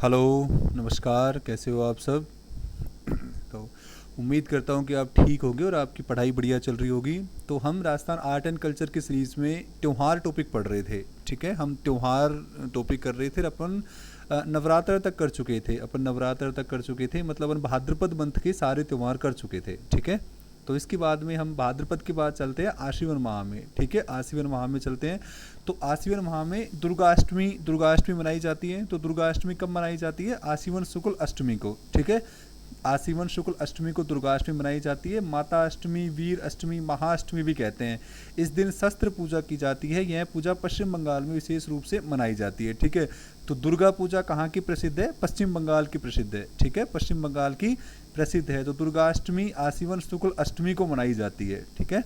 Hello, नमस्कार, कैसे हो आप सब? तो उम्मीद करता हूँ कि आप ठीक होंगे और आपकी पढ़ाई बढ़िया चल रही होगी। तो हम राजस्थान आर्ट एंड कल्चर की सीरीज़ में त्यौहार टॉपिक पढ़ रहे थे। ठीक है, हम त्यौहार टॉपिक कर रहे थे। अपन नवरात्र तक कर चुके थे। मतलब अपन भाद्रपद मंथ के सारे त्यौहार कर चुके थे। ठीक है, तो इसके बाद में हम भाद्रपद के बाद चलते हैं आश्विन माह में। ठीक है, आश्विन माह में चलते हैं। तो आश्विन माह में दुर्गाष्टमी मनाई जाती है। तो दुर्गाष्टमी कब मनाई जाती है? आश्विन शुक्ल अष्टमी को। ठीक है, आश्विन शुक्ल अष्टमी को दुर्गाष्टमी मनाई जाती है। माता अष्टमी, वीर अष्टमी, महाअष्टमी भी कहते हैं। इस दिन शस्त्र पूजा की जाती है। यह पूजा पश्चिम बंगाल में विशेष रूप से मनाई जाती है। ठीक है, तो दुर्गा पूजा कहाँ की प्रसिद्ध है? पश्चिम बंगाल की प्रसिद्ध है। ठीक है, पश्चिम बंगाल की प्रसिद्ध है। तो दुर्गाष्टमी आश्विन शुक्ल अष्टमी को मनाई जाती है। ठीक है,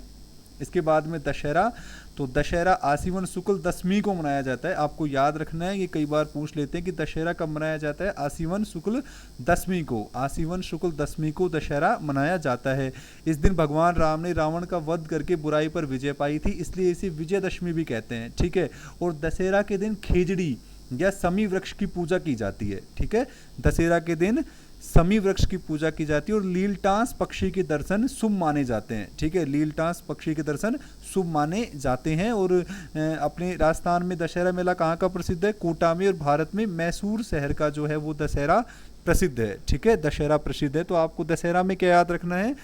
इसके बाद में दशहरा। तो दशहरा आश्विन शुक्ल दशमी को मनाया जाता है। आपको याद रखना है, ये कई बार पूछ लेते हैं कि दशहरा कब मनाया जाता है। आश्विन शुक्ल दशमी को, आश्विन शुक्ल दशमी को दशहरा मनाया जाता है। इस दिन भगवान राम ने रावण का वध करके बुराई पर विजय पाई थी, इसलिए इसे विजयदशमी भी कहते हैं। ठीक है, और दशहरा के दिन खेजड़ी या समी वृक्ष की पूजा की जाती है। ठीक है, दशहरा के दिन समी वृक्ष की पूजा की जाती है और लीलटांस पक्षी के दर्शन शुभ माने जाते हैं। ठीक है, लीलटांस पक्षी के दर्शन शुभ माने जाते हैं। और अपने राजस्थान में दशहरा मेला कहाँ का प्रसिद्ध है? कोटा में। और भारत में मैसूर शहर का जो है वो दशहरा प्रसिद्ध है। ठीक है, दशहरा प्रसिद्ध है। तो आपको दशहरा में क्या याद रखना है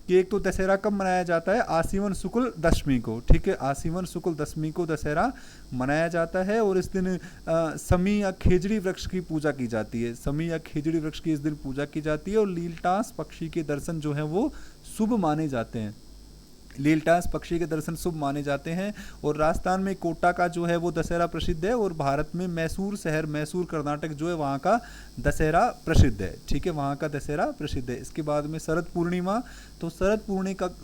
कि एक तो दशहरा कब मनाया जाता है? आश्विन शुक्ल दशमी को। ठीक है, आश्विन शुक्ल दशमी को दशहरा मनाया जाता है। और इस दिन समी या खेजड़ी वृक्ष की पूजा की जाती है। समी या खेजड़ी वृक्ष की इस दिन पूजा की जाती है। और लीलटास पक्षी के दर्शन जो है वो शुभ माने जाते हैं। लीलटास पक्षी के दर्शन शुभ माने जाते हैं। और राजस्थान में कोटा का जो है वो दशहरा प्रसिद्ध है। और भारत में मैसूर शहर, मैसूर कर्नाटक जो है वहाँ का दशहरा प्रसिद्ध है। ठीक है, वहाँ का दशहरा प्रसिद्ध है। इसके बाद में शरद पूर्णिमा। तो शरद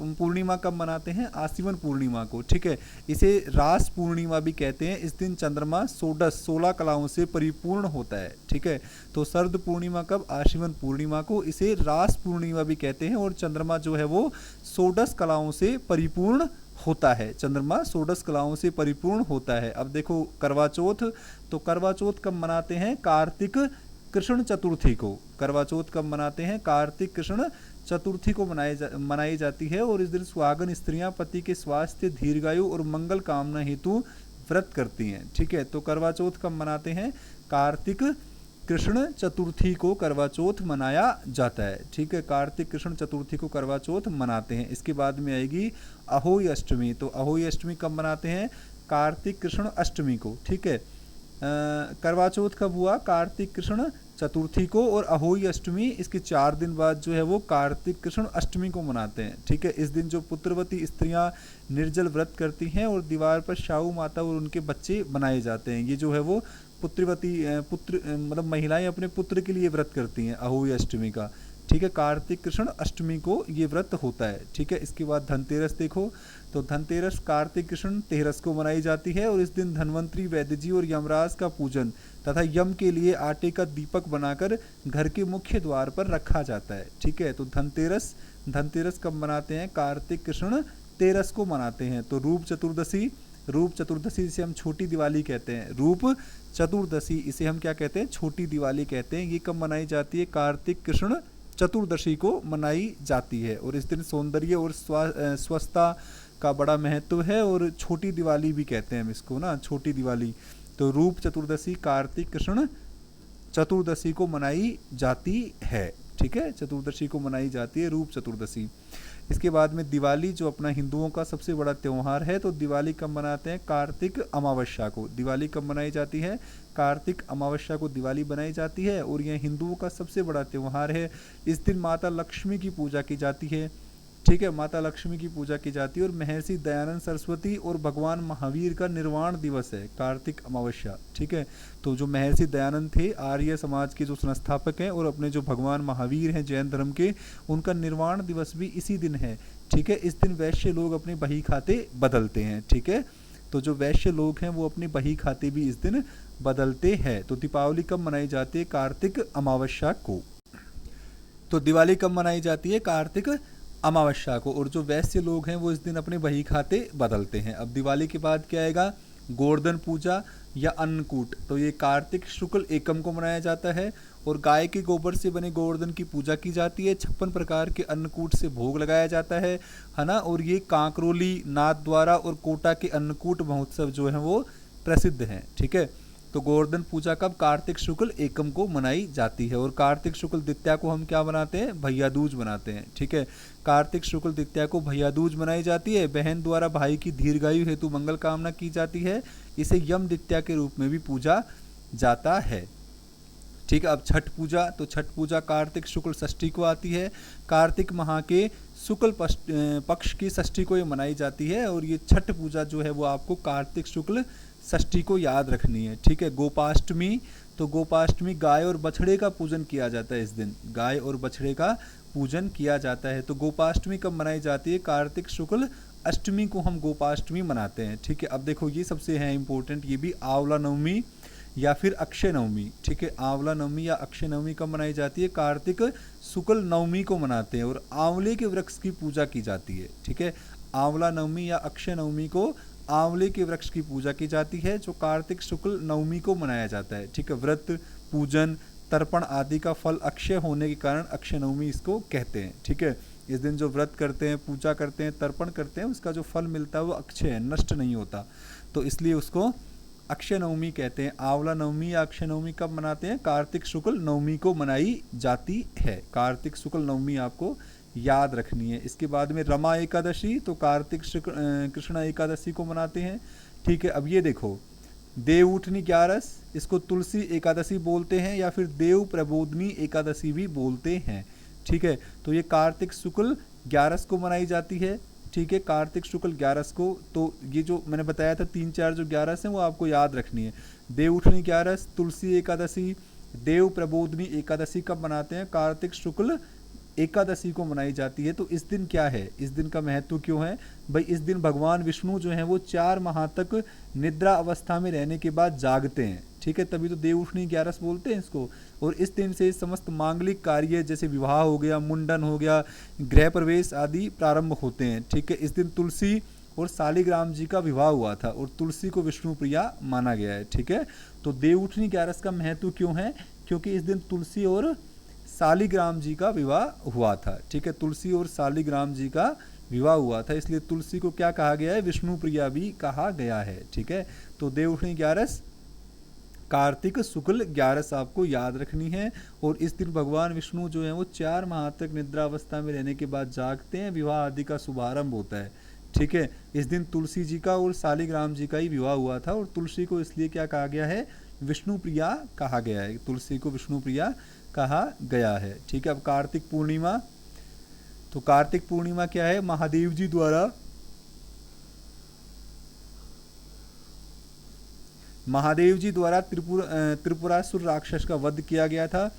पूर्णिमा कब मनाते हैं? आश्विन पूर्णिमा को। ठीक है, इसे रास पूर्णिमा भी कहते हैं। इस दिन चंद्रमा 16 कलाओं से परिपूर्ण होता है। ठीक है, तो शरद पूर्णिमा कब? आश्विन पूर्णिमा को। इसे रास पूर्णिमा भी कहते हैं। और चंद्रमा जो है वो 16 कलाओं से परिपूर्ण होता है। चंद्रमा 16 कलाओं से परिपूर्ण होता है। अब देखो करवा चौथ। तो करवा चौथ कब मनाते हैं? कार्तिक कृष्ण चतुर्थी को। करवा चौथ कब मनाते हैं? कार्तिक कृष्ण चतुर्थी को मनाई जाती है। और इस दिन सुहागन स्त्रियां पति के स्वास्थ्य, दीर्घायु और मंगल कामना हेतु व्रत करती हैं। ठीक है, तो करवा चौथ कब मनाते हैं? कार्तिक कृष्ण चतुर्थी को करवा चौथ मनाया जाता है। ठीक है, कार्तिक कृष्ण चतुर्थी को करवा चौथ मनाते हैं। इसके बाद में आएगी अहोई अष्टमी। तो अहोई अष्टमी कब मनाते हैं? कार्तिक कृष्ण अष्टमी को। ठीक है, करवा चौथ कब हुआ? कार्तिक कृष्ण चतुर्थी को। और अहोई अष्टमी इसके 4 दिन बाद जो है वो कार्तिक कृष्ण अष्टमी को मनाते हैं। ठीक है, इस दिन जो पुत्रवती स्त्रियां निर्जल व्रत करती हैं और दीवार पर शाहू माता और उनके बच्चे बनाए जाते हैं। ये जो है वो मतलब महिलाएं अपने पुत्र के लिए व्रत करती हैं अहोई अष्टमी का। ठीक है, कार्तिक कृष्ण अष्टमी को ये व्रत होता है। ठीक है, इसके बाद धनतेरस देखो। तो धनतेरस कार्तिक कृष्ण तेरस को मनाई जाती है। और इस दिन धन्वंतरी, वैद्य जी और यमराज का पूजन तथा यम के लिए आटे का दीपक बनाकर घर के मुख्य द्वार पर रखा जाता है। ठीक है, तो धनतेरस कब मनाते हैं? कार्तिक कृष्ण तेरस को मनाते हैं। तो रूप चतुर्दशी इसे हम छोटी दिवाली कहते हैं। रूप चतुर्दशी इसे हम क्या कहते हैं? छोटी दिवाली कहते हैं। ये कब मनाई जाती है? कार्तिक कृष्ण चतुर्दशी को मनाई जाती है। और इस दिन सौंदर्य और स्वच्छता का बड़ा महत्व है। और छोटी दिवाली भी कहते हैं हम इसको ना, छोटी दिवाली। तो रूप चतुर्दशी कार्तिक कृष्ण चतुर्दशी को मनाई जाती है। ठीक है, चतुर्दशी को मनाई जाती है रूप चतुर्दशी। इसके बाद में दिवाली जो अपना हिंदुओं का सबसे बड़ा त्यौहार है। तो दिवाली कब मनाते हैं? कार्तिक अमावस्या को। दिवाली कब मनाई जाती है? कार्तिक अमावस्या को दिवाली बनाई जाती है। और यह हिंदुओं का सबसे बड़ा त्यौहार है। इस दिन माता लक्ष्मी की पूजा की जाती है। ठीक है, माता लक्ष्मी की पूजा की जाती है। और महर्षि दयानंद सरस्वती और भगवान महावीर का निर्वाण दिवस है कार्तिक अमावस्या। ठीक है, तो जो महर्षि दयानंद थे आर्य समाज के जो संस्थापक हैं, और अपने जो भगवान महावीर हैं जैन धर्म के, उनका निर्वाण दिवस भी इसी दिन है। ठीक है, इस दिन वैश्य लोग अपने बही खाते बदलते हैं। ठीक है, तो जो वैश्य लोग हैं वो अपने बही खाते भी इस दिन बदलते हैं। तो दीपावली कब मनाई जाती है? कार्तिक अमावस्या को। तो दिवाली कब मनाई जाती है? कार्तिक अमावस्या को। और जो वैश्य लोग हैं वो इस दिन अपने बही खाते बदलते हैं। अब दिवाली के बाद क्या आएगा? गोवर्धन पूजा या अन्नकूट, तो ये कार्तिक शुक्ल एकम को मनाया जाता है। और गाय के गोबर से बने गोवर्धन की पूजा की जाती है। 56 प्रकार के अन्नकूट से भोग लगाया जाता है ना। और ये कांकरोली, नाथद्वारा और कोटा के अन्नकूट महोत्सव जो है वो प्रसिद्ध हैं। ठीक है, तो गोवर्धन पूजा कब? कार्तिक शुक्ल एकम को मनाई जाती है। और कार्तिक शुक्ल द्वितीया को हम क्या बनाते हैं? भैया दूज बनाते हैं। ठीक है, कार्तिक शुक्ल द्वितीया को भैया दूज मनाई जाती है। बहन द्वारा भाई की दीर्घायु हेतु मंगल कामना की जाती है। इसे यम द्वितीया के रूप में भी पूजा जाता है। ठीक है, अब छठ पूजा, तो छठ पूजा कार्तिक शुक्ल षष्ठी को आती है। कार्तिक माह के शुक्ल पक्ष की षष्ठी को ये मनाई जाती है। और ये छठ पूजा जो है वो आपको कार्तिक शुक्ल षष्ठी को याद रखनी है। ठीक है, गोपाष्टमी, तो गोपाष्टमी गाय और बछड़े का पूजन किया जाता है। इस दिन गाय और बछड़े का पूजन किया जाता है। तो गोपाष्टमी कब मनाई जाती है? कार्तिक शुक्ल अष्टमी को हम गोपाष्टमी मनाते हैं। ठीक है, अब देखो ये सबसे है इंपॉर्टेंट, ये भी आंवला नवमी या फिर अक्षय नवमी। ठीक है, आंवला नवमी या अक्षय नवमी कब मनाई जाती है? कार्तिक शुक्ल नवमी को मनाते हैं। और आंवले के वृक्ष की पूजा की जाती है। ठीक है, आंवला नवमी या अक्षय नवमी को आंवले के वृक्ष की पूजा की जाती है, जो कार्तिक शुक्ल नवमी को मनाया जाता है। ठीक है, व्रत, पूजन, तर्पण आदि का फल अक्षय होने के कारण अक्षय नवमी इसको कहते हैं। ठीक है, इस दिन जो व्रत करते हैं, पूजा करते हैं, तर्पण करते हैं, उसका जो फल मिलता है वो अक्षय है, नष्ट नहीं होता, तो इसलिए उसको अक्षय नवमी कहते हैं। आंवला नवमी या अक्षय नवमी कब मनाते हैं? कार्तिक शुक्ल नवमी को मनाई जाती है। कार्तिक शुक्ल नवमी आपको याद रखनी है। इसके बाद में रमा एकादशी, तो कार्तिक कृष्ण एकादशी को मनाते हैं। ठीक है, अब ये देखो, देव उठनी 11, इसको तुलसी एकादशी बोलते हैं या फिर देव प्रबोधनी एकादशी भी बोलते हैं। ठीक है, तो ये कार्तिक शुक्ल 11 को मनाई जाती है। ठीक है, कार्तिक शुक्ल 11 को, तो ये जो मैंने बताया था 3-4 जो 11 हैं वो आपको याद रखनी है। देव उठनी 11, तुलसी एकादशी, देव प्रबोधनी एकादशी कब मनाते हैं? कार्तिक शुक्ल एकादशी को मनाई जाती है। तो इस दिन क्या है? इस दिन का महत्व क्यों है भाई? इस दिन भगवान विष्णु जो है वो 4 माह तक निद्रा अवस्था में रहने के बाद जागते हैं। ठीक है, तभी तो देव उठनी 11 बोलते हैं इसको। और इस दिन से समस्त मांगलिक कार्य जैसे विवाह हो गया, मुंडन हो गया, गृह प्रवेश आदि प्रारंभ होते हैं। ठीक है, इस दिन तुलसी और शालिग्राम जी का विवाह हुआ था और तुलसी को विष्णु प्रिया माना गया है। ठीक है, तो देव उठनी 11 का महत्व क्यों है? क्योंकि इस दिन तुलसी और शालिग्राम जी का विवाह हुआ था। ठीक है, तुलसी और शालिग्राम जी का विवाह हुआ था, इसलिए तुलसी को क्या कहा गया है? विष्णु प्रिया भी कहा गया है। ठीक है, तो देव उठनी 11, कार्तिक शुक्ल 11 आपको याद रखनी है। और इस दिन भगवान विष्णु जो है वो 4 माह तक निद्रा अवस्था में रहने के बाद जागते हैं, विवाह आदि का शुभारंभ होता है। ठीक है, इस दिन तुलसी जी का और शालिग्राम जी का ही विवाह हुआ था। और तुलसी को इसलिए क्या कहा गया है? विष्णु प्रिया कहा गया है। तुलसी को विष्णु प्रिया कहा गया है। ठीक है, अब कार्तिक पूर्णिमा, तो कार्तिक पूर्णिमा क्या है? महादेव जी द्वारा त्रिपुरासुर राक्षस का वध किया गया था,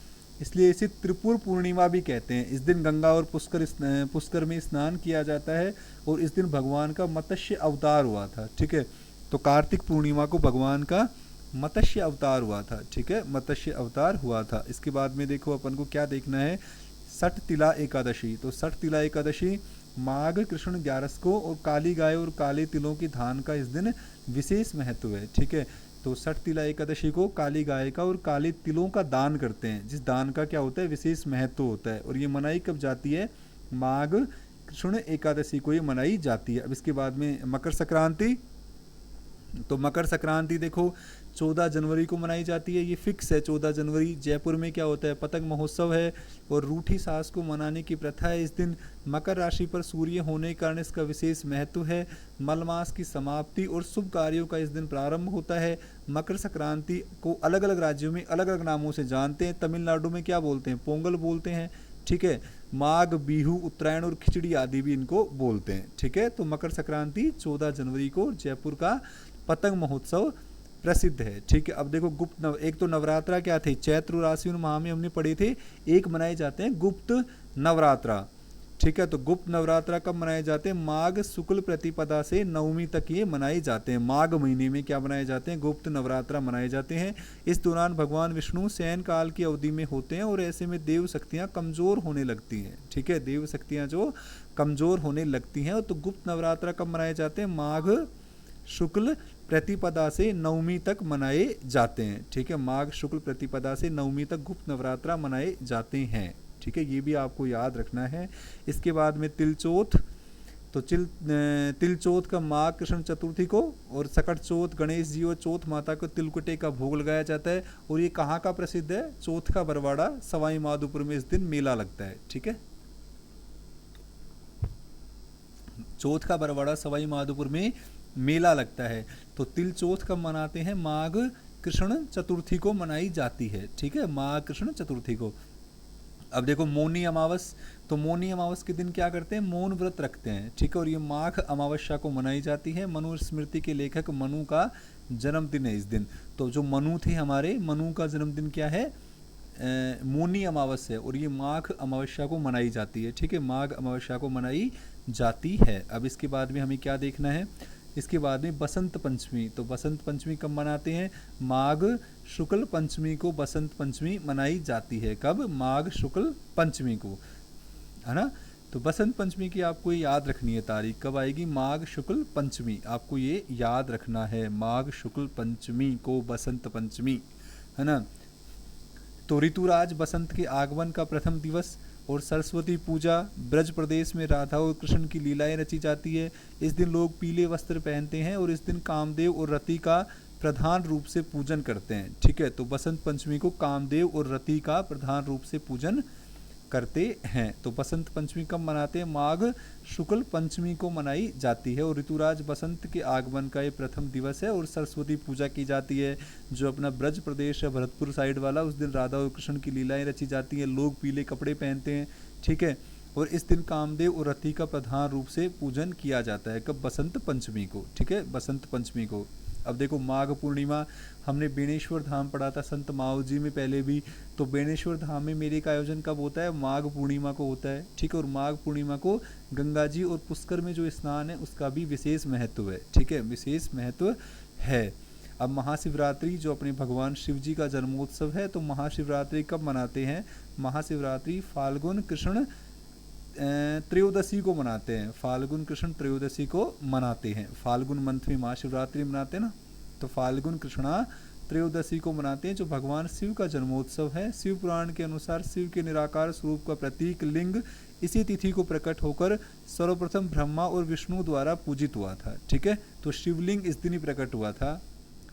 इसलिए इसे त्रिपुर पूर्णिमा भी कहते हैं। इस दिन गंगा और पुष्कर में स्नान किया जाता है और इस दिन भगवान का मत्स्य अवतार हुआ था। ठीक है, तो कार्तिक पूर्णिमा को भगवान का मत्स्य अवतार हुआ था। ठीक है, मत्स्य अवतार हुआ था। इसके बाद में देखो अपन को क्या देखना है? सठ तिला एकादशी, तो सठ तिला एकादशी माघ कृष्ण 11 को और काली गाय और काले तिलों की धान का इस दिन विशेष महत्व है। ठीक है, तो सठ तिला एकादशी को काली गाय का और काले तिलों का दान करते हैं, जिस दान का क्या होता है? विशेष महत्व होता है। और ये मनाई कब जाती है? माघ कृष्ण एकादशी को ये मनाई जाती है। अब इसके बाद में मकर संक्रांति, तो मकर संक्रांति देखो 14 जनवरी को मनाई जाती है, ये फिक्स है 14 जनवरी। जयपुर में क्या होता है? पतंग महोत्सव है और रूठी सास को मनाने की प्रथा है। इस दिन मकर राशि पर सूर्य होने के कारण इसका विशेष महत्व है। मल मास की समाप्ति और शुभ कार्यों का इस दिन प्रारंभ होता है। मकर संक्रांति को अलग अलग राज्यों में अलग अलग नामों से जानते हैं। तमिलनाडु में क्या बोलते हैं? पोंगल बोलते हैं। ठीक है, माघ, बिहू, उत्तरायण और खिचड़ी आदि भी इनको बोलते हैं। ठीक है, तो मकर संक्रांति 14 जनवरी को जयपुर का पतंग महोत्सव प्रसिद्ध है। ठीक है, अब देखो एक तो नवरात्रा क्या थे? चैत्र और आश्विन माह में हमने पढ़े थे, एक मनाए जाते हैं गुप्त नवरात्रा। ठीक है, तो गुप्त नवरात्रा कब मनाए जाते हैं? माघ शुक्ल प्रतिपदा से नवमी तक ये मनाए जाते हैं। माघ महीने में क्या मनाए जाते हैं? गुप्त नवरात्रा मनाए जाते हैं। इस दौरान भगवान विष्णु शयन काल की अवधि में होते हैं और ऐसे में देव शक्तियाँ कमजोर होने लगती हैं। ठीक है, देव शक्तियाँ जो कमजोर होने लगती हैं। तो गुप्त नवरात्रा कब मनाए जाते हैं? माघ शुक्ल प्रतिपदा से नवमी तक मनाए जाते हैं। ठीक है, माघ शुक्ल प्रतिपदा से नवमी तक गुप्त नवरात्रा मनाए जाते हैं। ठीक है, ये भी आपको याद रखना है। इसके बाद में तिलचौथ, तो तिलचौथ का माघ कृष्ण चतुर्थी को, और सकट चौथ गणेश जी और चौथ माता को तिलकुटे का भोग लगाया जाता है। और ये कहाँ का प्रसिद्ध है? चौथ का बरवाड़ा सवाई माधोपुर में इस दिन मेला लगता है। ठीक है, चौथ का बरवाड़ा सवाई माधोपुर में मेला लगता है। तो तिल चौथ कब मनाते हैं? माघ कृष्ण चतुर्थी को मनाई जाती है। ठीक है, माघ कृष्ण चतुर्थी को। अब देखो मौनी अमावस, तो मौनी अमावस के दिन क्या करते हैं? मौन व्रत रखते हैं। ठीक है, और ये माघ अमावस्या को मनाई जाती है। मनु स्मृति के लेखक मनु का जन्मदिन है इस दिन। तो जो मनु थे हमारे, मनु का जन्मदिन क्या है? मौनी अमावस है, और ये माघ अमावस्या को मनाई जाती है। ठीक है, माघ अमावस्या को मनाई जाती है। अब इसके बाद में हमें क्या देखना है? इसके बाद में बसंत पंचमी, तो बसंत पंचमी कब मनाते हैं? माघ शुक्ल पंचमी को बसंत पंचमी मनाई जाती है। कब? माघ शुक्ल पंचमी को, है ना। तो बसंत पंचमी की आपको याद रखनी है तारीख, कब आएगी? माघ शुक्ल पंचमी, आपको ये याद रखना है। माघ शुक्ल पंचमी को बसंत पंचमी, है ना। तो ऋतुराज बसंत के आगमन का प्रथम दिवस और सरस्वती पूजा, ब्रज प्रदेश में राधा और कृष्ण की लीलाएं रची जाती है। इस दिन लोग पीले वस्त्र पहनते हैं और इस दिन कामदेव और रति का प्रधान रूप से पूजन करते हैं। ठीक है, तो बसंत पंचमी को कामदेव और रति का प्रधान रूप से पूजन करते हैं। तो बसंत पंचमी कब मनाते हैं? माघ शुक्ल पंचमी को मनाई जाती है। और ऋतुराज बसंत के आगमन का ये प्रथम दिवस है। और सरस्वती पूजा की जाती है, जो अपना ब्रज प्रदेश है भरतपुर साइड वाला, उस दिन राधा और कृष्ण की लीलाएं रची जाती हैं। लोग पीले कपड़े पहनते हैं। ठीक है, और इस दिन कामदेव और रति का प्रधान रूप से पूजन किया जाता है। कब? बसंत पंचमी को। ठीक है, बसंत पंचमी को। अब देखो माघ पूर्णिमा, हमने बेणेश्वर धाम पढ़ा था संत माओ जी में पहले भी। तो बेणेश्वर धाम में मेले का आयोजन कब होता है? माघ पूर्णिमा को होता है। ठीक है, और माघ पूर्णिमा को गंगा जी और पुष्कर में जो स्नान है उसका भी विशेष महत्व है। ठीक है, विशेष महत्व है। अब महाशिवरात्रि, जो अपने भगवान शिव जी का जन्मोत्सव है, तो महाशिवरात्रि कब मनाते हैं? महाशिवरात्रि फाल्गुन कृष्ण त्रयोदशी को मनाते हैं। फाल्गुन कृष्ण त्रयोदशी को मनाते हैं। फाल्गुन मंथ में महाशिवरात्रि मनाते हैं ना, तो फाल्गुन कृष्णा त्रयोदशी को मनाते हैं, जो भगवान शिव का जन्मोत्सव है। शिव पुराण के अनुसार शिव के निराकार स्वरूप का प्रतीक लिंग इसी तिथि को प्रकट होकर सर्वप्रथम ब्रह्मा और विष्णु द्वारा पूजित हुआ था। ठीक है, तो शिवलिंग इस दिन ही प्रकट हुआ था,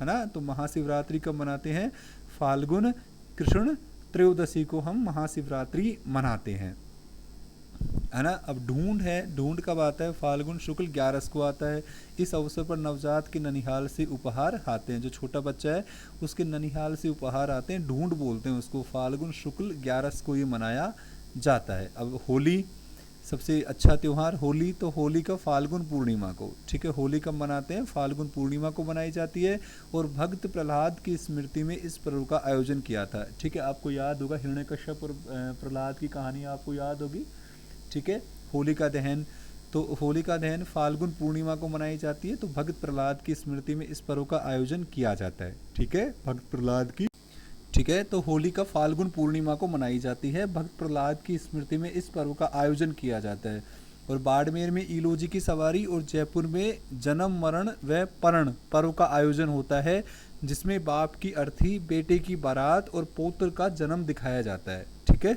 है ना। तो महाशिवरात्रि कब मनाते हैं? फाल्गुन कृष्ण त्रयोदशी को हम महाशिवरात्रि मनाते हैं, है ना। अब ढूंढ है, ढूंढ कब आता है? फाल्गुन शुक्ल 11 को आता है। इस अवसर पर नवजात के ननिहाल से उपहार आते हैं। जो छोटा बच्चा है उसके ननिहाल से उपहार आते हैं, ढूंढ बोलते हैं उसको। फाल्गुन शुक्ल 11 को ये मनाया जाता है। अब होली, सबसे अच्छा त्यौहार होली, तो होली का फाल्गुन पूर्णिमा को। ठीक है, होली कब मनाते हैं? फाल्गुन पूर्णिमा को मनाई जाती है। और भक्त प्रहलाद की स्मृति में इस पर्व का आयोजन किया था। ठीक है, आपको याद होगा हिरण्यकश्यप और प्रहलाद की कहानी आपको याद होगी। ठीक है, होलिका दहन, तो होलिका दहन फाल्गुन पूर्णिमा को मनाई जाती है। तो भक्त प्रहलाद की स्मृति में इस पर्व का आयोजन किया जाता है। ठीक है, भक्त प्रहलाद की, ठीक है, तो होलिका फाल्गुन पूर्णिमा को मनाई जाती है। भक्त प्रहलाद की स्मृति में इस पर्व का आयोजन किया जाता है। और बाड़मेर में ईलोजी की सवारी और जयपुर में जन्म मरण व परण पर्व का आयोजन होता है, जिसमें बाप की अर्थी, बेटे की बारात और पौत्र का जन्म दिखाया जाता है। ठीक है,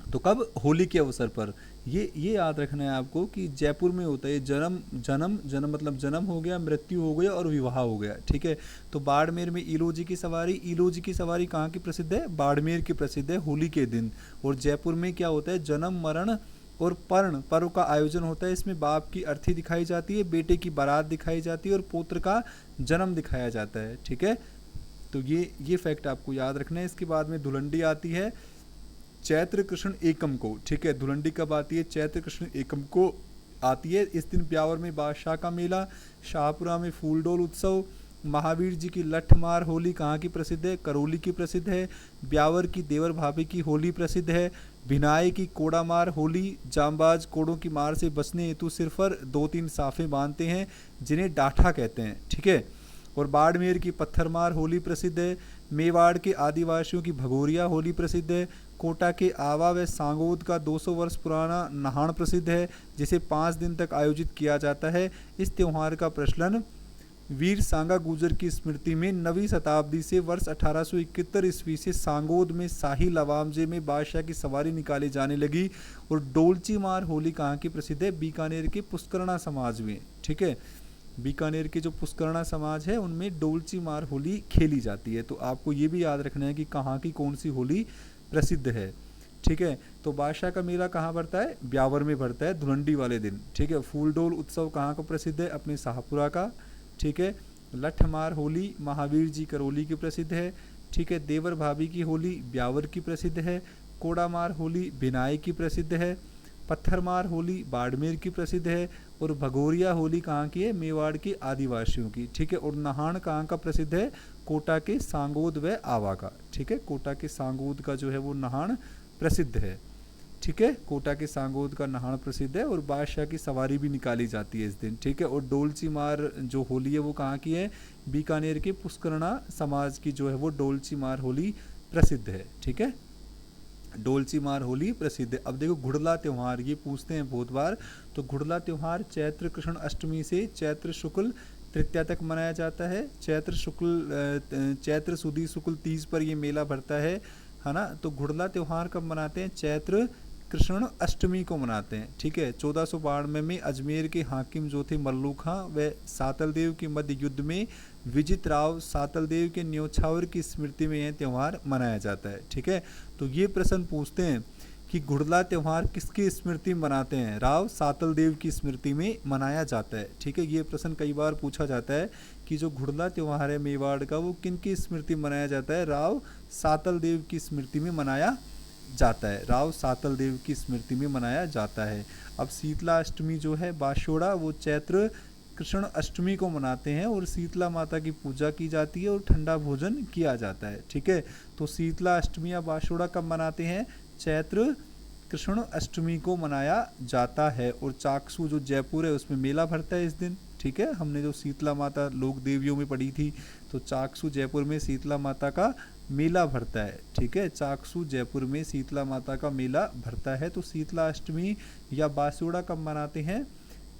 तो कब? होली के अवसर पर। ये याद रखना है आपको कि जयपुर में होता है जन्म मतलब जन्म हो गया, मृत्यु हो गया और विवाह हो गया। ठीक है, तो बाड़मेर में ईलोजी की सवारी, ईलोजी की सवारी कहाँ की प्रसिद्ध है? बाड़मेर की प्रसिद्ध है होली के दिन। और जयपुर में क्या होता है? जन्म मरण और पर्ण पर्व का आयोजन होता है। इसमें बाप की अर्थी दिखाई जाती है, बेटे की बारात दिखाई जाती है और पुत्र का जन्म दिखाया जाता है। ठीक है, तो ये फैक्ट आपको याद रखना है। इसके बाद में धुलंडी आती है चैत्र कृष्ण एकम को। ठीक है, धुलंडी कब आती है? चैत्र कृष्ण एकम को आती है। इस दिन ब्यावर में बादशाह का मेला, शाहपुरा में फूलडोल उत्सव, महावीर जी की लठमार होली कहाँ की प्रसिद्ध है? करौली की प्रसिद्ध है। ब्यावर की देवर भाभी की होली प्रसिद्ध है। भिनाई की कोड़ामार होली, जांबाज कोड़ों की मार से बचने हेतु सिर पर 2-3 साफे बांधते हैं, जिन्हें डाठा कहते हैं। ठीक है, और बाड़मेर की पत्थरमार होली प्रसिद्ध है। मेवाड़ के आदिवासियों की भगोरिया होली प्रसिद्ध है। कोटा के आवा व सांगोद का 200 वर्ष पुराना नहान प्रसिद्ध है, जिसे 5 दिन तक आयोजित किया जाता है। इस त्यौहार का प्रचलन वीर सांगा गुर्जर की स्मृति में 9वीं शताब्दी से वर्ष 1871 ईस्वी से सांगोद में शाही लवामजे में बादशाह की सवारी निकाली जाने लगी। और डोलची मार होली कहाँ की प्रसिद्ध है? बीकानेर के पुष्करणा समाज में। ठीक है, बीकानेर के जो पुष्करणा समाज है उनमें डोलची मार होली खेली जाती है। तो आपको ये भी याद रखना है कि कहाँ की कौन सी होली प्रसिद्ध है। ठीक है, तो बादशाह का मेला कहाँ पड़ता है? ब्यावर में पड़ता है धुलंडी वाले दिन। ठीक है, फूलडोल उत्सव कहाँ का प्रसिद्ध है? अपने शाहपुरा का। ठीक है, लठमार होली महावीर जी करौली की प्रसिद्ध है। ठीक है, देवर भाभी की होली ब्यावर की प्रसिद्ध है। कोड़ामार होली भिनाई की प्रसिद्ध है। पत्थरमार होली बाड़मेर की प्रसिद्ध है। और भगोरिया होली कहाँ की है? मेवाड़ के आदिवासियों की। ठीक है, और नहान कहाँ का प्रसिद्ध है? कोटा के सांगोद व आवा का। ठीक है, कोटा के सांगोद का जो है वो नहान प्रसिद्ध है। ठीक है, कोटा के सांगोद का नहान प्रसिद्ध है। और बादशाह की सवारी भी निकाली जाती है इस दिन। ठीक है, और डोलची मार जो होली है वो कहाँ की है? बीकानेर के पुष्करणा समाज की जो है वो डोलची मार होली प्रसिद्ध है। ठीक है, डोलची मार होली प्रसिद्ध है। अब देखो गुड़ला त्यौहार, ये पूछते हैं बहुत बार। तो गुड़ला त्यौहार चैत्र कृष्ण अष्टमी से चैत्र शुक्ल तृतीया तक मनाया जाता है। चैत्र सुदी शुक्ल तीज पर ये मेला भरता है ना। तो गुड़ला त्यौहार कब मनाते हैं? चैत्र कृष्ण अष्टमी को मनाते हैं। ठीक है, 1492 में अजमेर के हाकिम जो थे मल्लू खां व सातलदेव के मध्य युद्ध में विजित राव सातलदेव के न्योछावर की स्मृति में यह त्यौहार मनाया जाता है। ठीक है, तो ये प्रश्न पूछते हैं कि गुड़ला त्यौहार किसकी स्मृति में मनाते हैं? राव सातलदेव की स्मृति में मनाया जाता है। ठीक है, ये प्रश्न कई बार पूछा जाता है कि जो गुड़ला त्यौहार है मेवाड़ का वो किन की स्मृति में मनाया जाता है? राव सातलदेव की स्मृति में मनाया जाता है। राव सातलदेव की स्मृति में मनाया जाता है। अब शीतला अष्टमी जो है बाशोड़ा वो चैत्र कृष्ण अष्टमी को मनाते हैं और शीतला माता की पूजा की जाती है और ठंडा भोजन किया जाता है। ठीक है, तो शीतला अष्टमी या बाशोड़ा कब मनाते हैं? चैत्र कृष्ण अष्टमी को मनाया जाता है। और चाकसू जो जयपुर है उसमें मेला भरता है इस दिन। ठीक है, हमने जो शीतला माता लोक देवियों में पढ़ी थी, तो चाकसू जयपुर में शीतला माता का मेला भरता है। ठीक है, चाकसू जयपुर में शीतला माता का मेला भरता है। तो शीतला अष्टमी या बाशोड़ा कब मनाते हैं?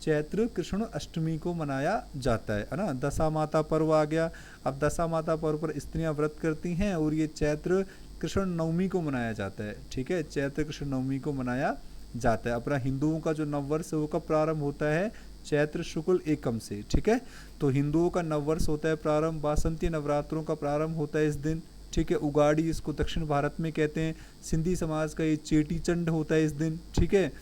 चैत्र कृष्ण अष्टमी को मनाया जाता है ना। दशा माता पर्व आ गया। अब दशा माता पर्व पर स्त्रियां व्रत करती हैं और ये चैत्र कृष्ण नवमी को मनाया जाता है। ठीक है, चैत्र कृष्ण नवमी को मनाया जाता है। अपना हिंदुओं का जो नववर्ष है वो कब प्रारंभ होता है? चैत्र शुक्ल एकम से। ठीक है, तो हिंदुओं का नववर्ष होता है प्रारंभ, वासंती नवरात्रों का प्रारंभ होता है इस दिन। ठीक है, उगाड़ी इसको दक्षिण भारत में कहते हैं। सिंधी समाज का ये चेटी चंड होता है इस दिन। ठीक है,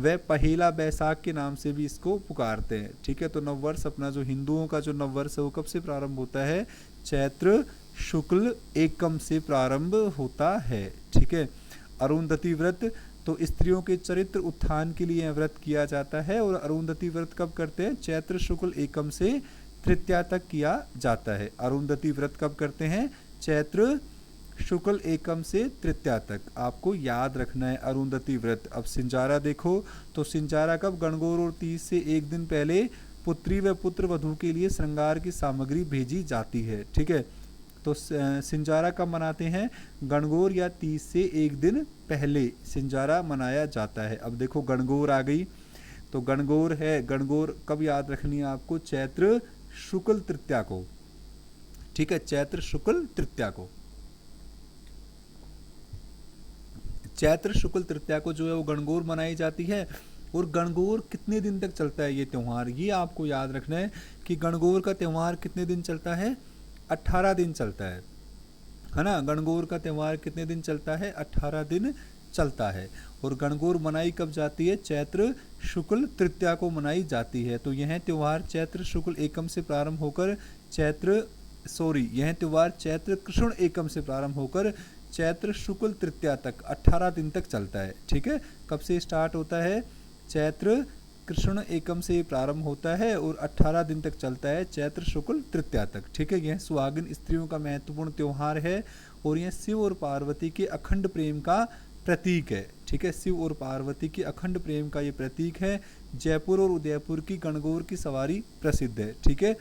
वह पहेला बैसाख के नाम से भी इसको पुकारते हैं। ठीक है, तो नववर्ष अपना जो हिंदुओं का जो नववर्ष है वो कब से प्रारंभ होता है? चैत्र शुक्ल एकम से प्रारंभ होता है। ठीक है, अरुंधति व्रत, तो स्त्रियों के चरित्र उत्थान के लिए यह व्रत किया जाता है। और अरुंधति व्रत कब करते हैं? चैत्र शुक्ल एकम से तृतीया तक किया जाता है। अरुंधति व्रत कब करते हैं? चैत्र शुक्ल एकम से तृतीया तक। आपको याद रखना है अरुंधति व्रत। अब सिंजारा देखो, तो सिंजारा कब? गणगौर और तीज से एक दिन पहले पुत्री व पुत्र वधू के लिए श्रृंगार की सामग्री भेजी जाती है। ठीक है, तो सिंजारा कब मनाते हैं? गणगौर या तीज से एक दिन पहले सिंजारा मनाया जाता है। अब देखो गणगौर आ गई, तो गणगौर है, गणगौर कब याद रखनी है आपको? चैत्र शुक्ल तृतीया को। ठीक है, चैत्र शुक्ल तृतीया को, चैत्र शुक्ल तृतीया को जो है वो गणगौर मनाई जाती है। और गणगौर कितने दिन तक चलता है ये त्यौहार? ये आपको याद रखना है कि गणगौर का त्यौहार कितने दिन चलता है? 18 दिन चलता है ना। गणगौर का त्यौहार कितने दिन चलता है? 18 दिन चलता है। और गणगौर मनाई कब जाती है? चैत्र शुक्ल तृतीया को मनाई जाती है। तो यह त्यौहार चैत्र शुक्ल एकम से प्रारंभ होकर यह त्यौहार चैत्र कृष्ण एकम से प्रारंभ होकर चैत्र शुक्ल तृतीया तक 18 दिन तक चलता है। ठीक है, कब से स्टार्ट होता है? चैत्र कृष्ण एकम से प्रारंभ होता है और 18 दिन तक चलता है चैत्र शुक्ल तृतीया तक। ठीक है, यह सुहागिन स्त्रियों का महत्वपूर्ण त्यौहार है और यह शिव और पार्वती के अखंड प्रेम का प्रतीक है। ठीक है, शिव और पार्वती के अखंड प्रेम का ये प्रतीक है। जयपुर और उदयपुर की गणगौर की सवारी प्रसिद्ध है। ठीक है,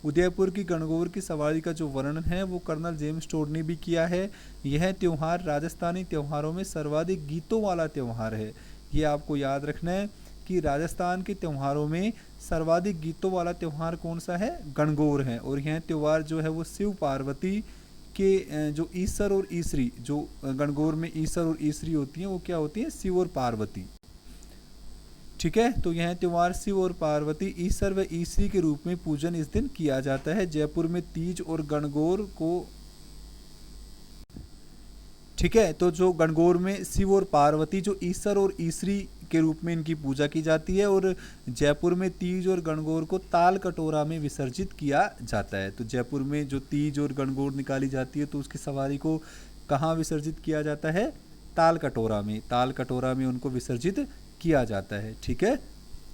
उदयपुर की गणगौर की सवारी का जो वर्णन है वो कर्नल जेम्स टोड ने भी किया है। यह त्यौहार राजस्थानी त्योहारों में सर्वाधिक गीतों वाला त्यौहार है। ये आपको याद रखना है कि राजस्थान के त्योहारों में सर्वाधिक गीतों वाला त्यौहार कौन सा है? गणगौर है। और यह त्यौहार जो है वो शिव पार्वती के जो ईसर और ईसरी, जो गणगौर में ईसर और ईसरी होती हैं वो क्या होती है? शिव और पार्वती। ठीक है, तो यह त्यौहार शिव और पार्वती ईसर व ईसरी के रूप में पूजन इस दिन किया जाता है। जयपुर में तीज और गणगौर को, ठीक है, तो जो गणगौर में शिव और पार्वती जो ईसर और ईसरी के रूप में इनकी पूजा की जाती है, और जयपुर में तीज और गणगौर को ताल कटोरा में विसर्जित किया जाता है। तो जयपुर में जो तीज और गणगौर निकाली जाती है तो उसकी सवारी को कहाँ विसर्जित किया जाता है? ताल कटोरा में। ताल कटोरा में उनको विसर्जित किया जाता है। ठीक है,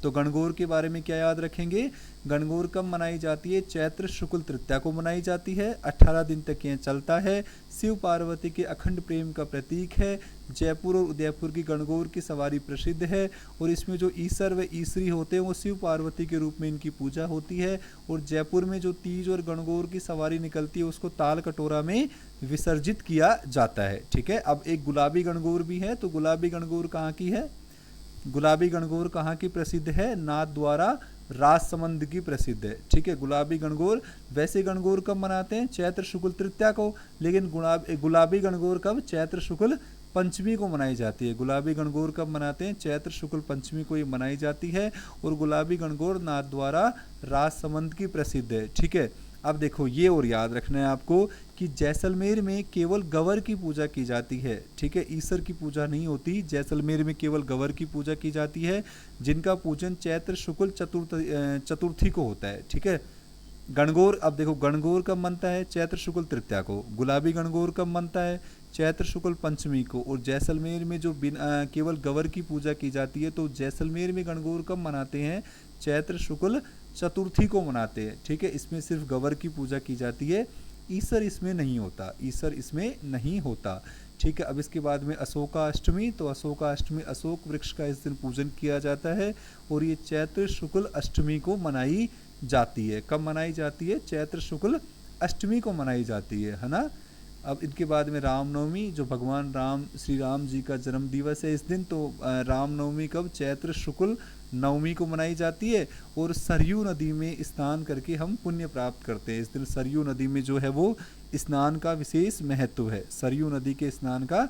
तो गणगौर के बारे में क्या याद रखेंगे? गणगौर कब मनाई जाती है? चैत्र शुक्ल तृतीया को मनाई जाती है। 18 दिन तक यह चलता है। शिव पार्वती के अखंड प्रेम का प्रतीक है। जयपुर और उदयपुर की गणगौर की सवारी प्रसिद्ध है, और इसमें जो ईसर व ईसरी होते हैं वो शिव पार्वती के रूप में इनकी पूजा होती है। और जयपुर में जो तीज और गणगौर की सवारी निकलती है उसको ताल कटोरा में विसर्जित किया जाता है। ठीक है, अब एक गुलाबी गणगौर भी है, तो गुलाबी गणगौर कहाँ की है? गुलाबी गणगौर कहाँ की प्रसिद्ध है? नाथ द्वारा राजसमंद की प्रसिद्ध है। ठीक है, गुलाबी गणगौर। वैसे गणगौर कब मनाते हैं? चैत्र शुक्ल तृतीया को, लेकिन गुलाबी गणगौर कब? चैत्र शुक्ल पंचमी को मनाई जाती है। गुलाबी गणगौर कब मनाते हैं? चैत्र शुक्ल पंचमी को ये मनाई जाती है। और गुलाबी गणगौर नाथ द्वारा राजसमंद की प्रसिद्ध है। ठीक है, अब देखो ये और याद रखना है आपको कि जैसलमेर में केवल गवर की पूजा की जाती है। ठीक है, ईसर की पूजा नहीं होती। जैसलमेर में केवल गवर की पूजा की जाती है, जिनका पूजन चैत्र शुक्ल चतुर्थी को होता है। ठीक है, गणगौर, अब देखो गणगौर कब मनता है? चैत्र शुक्ल तृतीया को। गुलाबी गणगौर कब मनता है? चैत्र शुक्ल पंचमी को। और जैसलमेर में जो केवल गवर की पूजा की जाती है, तो जैसलमेर में गणगौर कब मनाते हैं? चैत्र शुक्ल चतुर्थी को मनाते हैं। ठीक है, इसमें सिर्फ गवर की पूजा की जाती है, ईसर इसमें नहीं होता। ईसर इसमें नहीं होता। ठीक है, अब इसके बाद में अशोकाष्टमी, तो अशोकाष्टमी अशोक वृक्ष का इस दिन पूजन किया जाता है, और ये चैत्र शुक्ल अष्टमी को मनाई जाती है। कब मनाई जाती है? चैत्र शुक्ल अष्टमी को मनाई जाती है ना। अब इनके बाद में रामनवमी, जो भगवान राम, श्री राम जी का जन्म दिवस है इस दिन, तो रामनवमी कब? चैत्र शुक्ल नवमी को मनाई जाती है। और सरयू नदी में स्नान करके हम पुण्य प्राप्त करते हैं। इस दिन सरयू नदी में जो है वो स्नान का विशेष महत्व है। सरयू नदी के स्नान का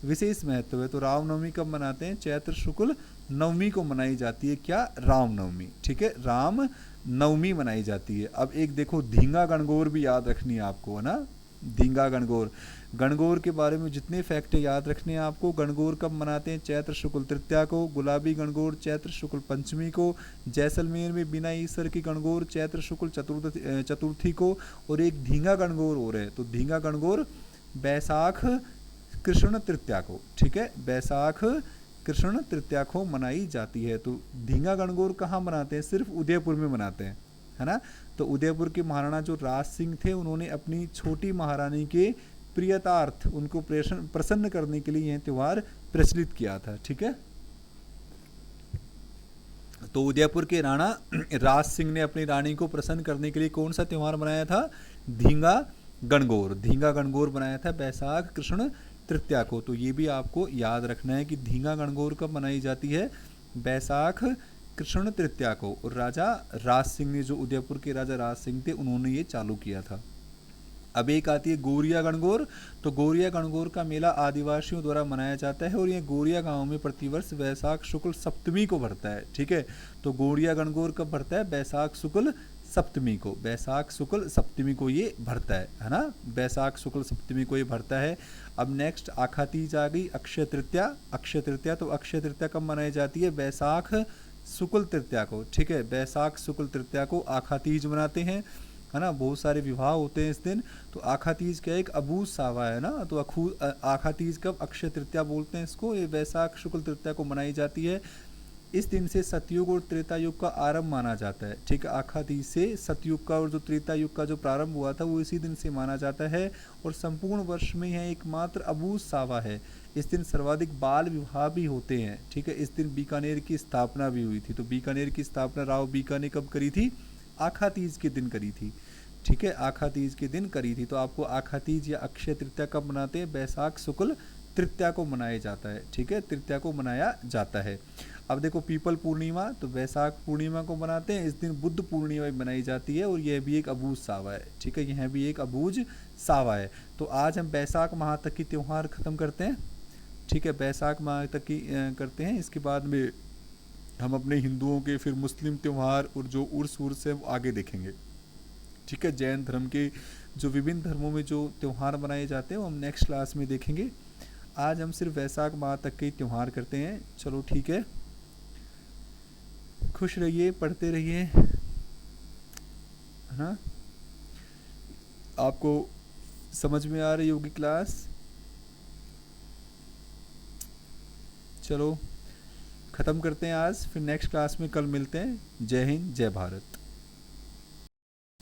विशेष महत्व है। तो रामनवमी कब मनाते हैं? चैत्र शुक्ल नवमी को मनाई जाती है। क्या? रामनवमी। ठीक है, राम नवमी मनाई जाती है। अब एक देखो धींगा गणगौर भी याद रखनी है आपको, है ना। धींगा गणगौर, गणगौर के बारे में जितने फैक्ट याद रखने हैं आपको। गणगौर कब मनाते हैं? चैत्र शुक्ल तृतीया को। गुलाबी गणगौर चैत्र शुक्ल पंचमी को। जैसलमेर में बिना ईसर की गणगौर चैत्र शुक्ल चतुर्थी को। और एक धींगा गणगौर हो रहे हैं, तो धींगा गणगौर बैसाख कृष्ण तृतीया को। ठीक है, बैसाख कृष्ण तृतीया को मनाई जाती है। तो धींगा गणगौर कहाँ मनाते हैं? सिर्फ उदयपुर में मनाते हैं, है ना। तो उदयपुर के महाराणा जो राज सिंह थे, उन्होंने अपनी छोटी महारानी के प्रियतार्थ उनको प्रसन्न करने के लिए यह त्यौहार प्रचलित किया था। ठीक है, तो उदयपुर के राणा राज सिंह ने अपनी रानी को प्रसन्न करने के लिए कौन सा त्यौहार मनाया था? धींगा गणगौर। धींगा गणगौर बनाया था बैसाख कृष्ण तृतीया को। तो ये भी आपको याद रखना है कि धींगा गणगौर कब मनाई जाती है? बैसाख कृष्ण तृतीया को। और राजा राज सिंह ने, जो उदयपुर के राजा राज सिंह थे, उन्होंने ये चालू किया था। अब एक आती है गोरिया गणगौर। तो गोरिया गणगौर का मेला आदिवासियों द्वारा मनाया जाता है, और ये गोरिया गांव में प्रतिवर्ष वैशाख शुक्ल सप्तमी को भरता है। ठीक है, तो गोरिया गणगौर कब भरता है? बैसाख शुक्ल सप्तमी को। बैसाख शुक्ल सप्तमी को ये भरता है ना। बैसाख शुक्ल सप्तमी को ये भरता है। अब नेक्स्ट आखा तीज आ गई, अक्षय तृतीया। अक्षय तृतीया, तो अक्षय तृतीया कब मनाई जाती है? बैसाख शुक्ल तृतीया को। ठीक है, बैसाख शुक्ल तृतीया को आखा तीज मनाते हैं, है ना। बहुत सारे विवाह होते हैं इस दिन। तो आखा तीज क्या, एक अबूझ सावा है ना। तो आखा तीज कब? अक्षय तृतीया बोलते हैं इसको। ये बैसाख शुक्ल तृतीया को मनाई जाती है। इस दिन से सतयुग और त्रेता युग का आरंभ माना जाता है। ठीक है, आखा तीज से सतयुग का और जो त्रेता युग का जो प्रारंभ हुआ था वो इसी दिन से माना जाता है। और संपूर्ण वर्ष में यह एकमात्र अबूझ सावा है। इस दिन सर्वाधिक बाल विवाह भी होते हैं। ठीक है, इस दिन बीकानेर की स्थापना भी हुई थी। तो बीकानेर की स्थापना राव बीका ने कब करी थी? आखा तीज के दिन करी थी। ठीक है, आखा तीज के दिन करी थी। तो आपको आखा तीज या अक्षय तृतीया कब मनाते हैं? बैसाख शुक्ल तृतीया को मनाया जाता है। ठीक है, तृतीया को मनाया जाता है। अब देखो पीपल पूर्णिमा, तो वैशाख पूर्णिमा को मनाते हैं, इस दिन बुद्ध पूर्णिमा भी मनाई जाती है और यह भी एक अबूझ सावा है। ठीक है, यह भी एक अबूझ सावा है। तो आज हम वैशाख माह तक की त्यौहार ख़त्म करते हैं। ठीक है, वैशाख माह तक की करते हैं। इसके बाद में हम अपने हिंदुओं के फिर मुस्लिम त्यौहार और जो उर्स वुर्स है वो आगे देखेंगे। ठीक है, जैन धर्म के जो विभिन्न धर्मों में जो त्यौहार मनाए जाते हैं वो हम नेक्स्ट क्लास में देखेंगे। आज हम सिर्फ वैशाख माह तक के त्यौहार करते हैं। चलो ठीक है, खुश रहिए, पढ़ते रहिए, है ना। आपको समझ में आ रही होगी क्लास। चलो ख़त्म करते हैं आज, फिर नेक्स्ट क्लास में कल मिलते हैं। जय हिंद, जय भारत।